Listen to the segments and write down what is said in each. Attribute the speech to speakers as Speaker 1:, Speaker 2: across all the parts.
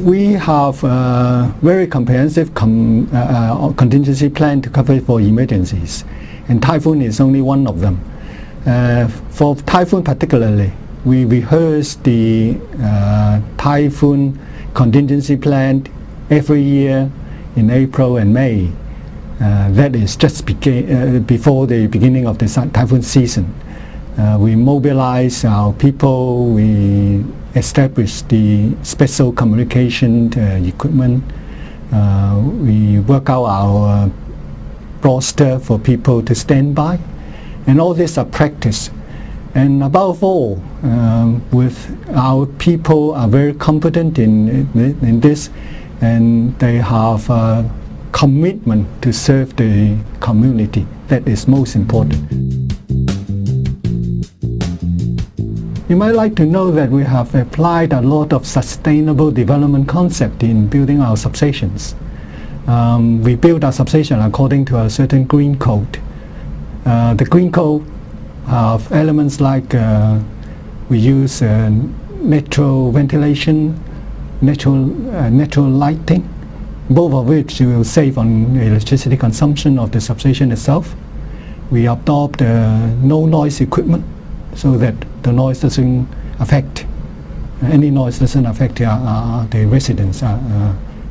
Speaker 1: We have a very comprehensive contingency plan to cover for emergencies, and typhoon is only one of them. For typhoon particularly, we rehearse the typhoon contingency plan every year in April and May. That is just before the beginning of the typhoon season. We mobilize our people, we establish the special communication equipment, we work out our roster for people to stand by, and all this are practice. And above all, with our people are very competent in this, and they have a commitment to serve the community. That is most important. You might like to know that we have applied a lot of sustainable development concept in building our substations. We build our substation according to a certain green code. The green code have elements like we use natural ventilation, natural lighting, both of which will save on electricity consumption of the substation itself. We adopt no noise equipment so that the noise doesn't affect, any noise doesn't affect the residents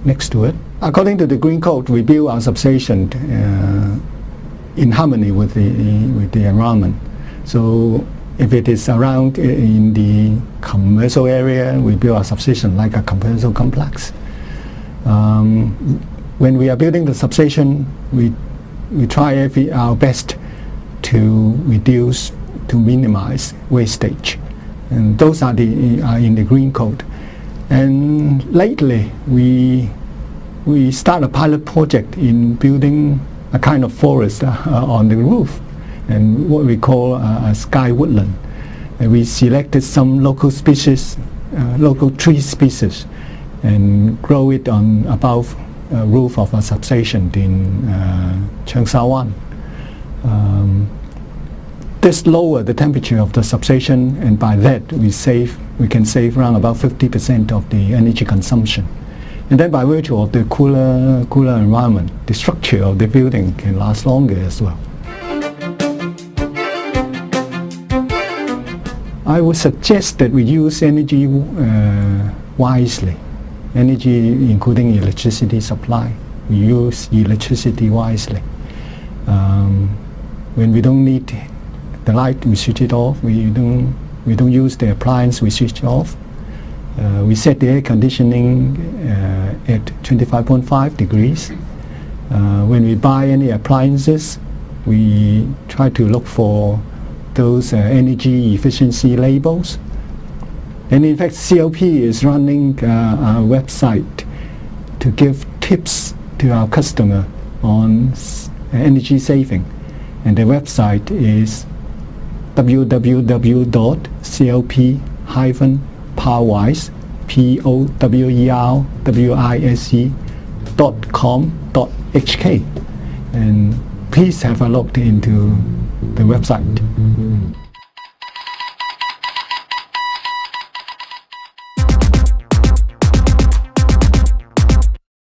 Speaker 1: next to it. According to the green code, we build our substation in harmony with the environment. So if it is around in the commercial area, we build our substation like a commercial complex. When we are building the substation, we try our best to reduce, to minimize wastage, and those are in the green code. And lately we start a pilot project in building a kind of forest on the roof, and what we call a sky woodland. And we selected some local species, local tree species, and grow it on above roof of a substation in Cheung Sha Wan. This lower the temperature of the substation, and by that we can save around about 50% of the energy consumption. And then by virtue of the cooler environment, the structure of the building can last longer as well. I would suggest that we use energy wisely. Energy including electricity supply. We use electricity wisely. When we don't need the light, we switch it off. We don't use the appliance, we switch it off. We set the air conditioning at 25.5 degrees. When we buy any appliances, we try to look for those energy efficiency labels. And in fact, CLP is running a website to give tips to our customer on energy saving. And the website is www.clp-powerwise.com.hk, and please have a look into the website.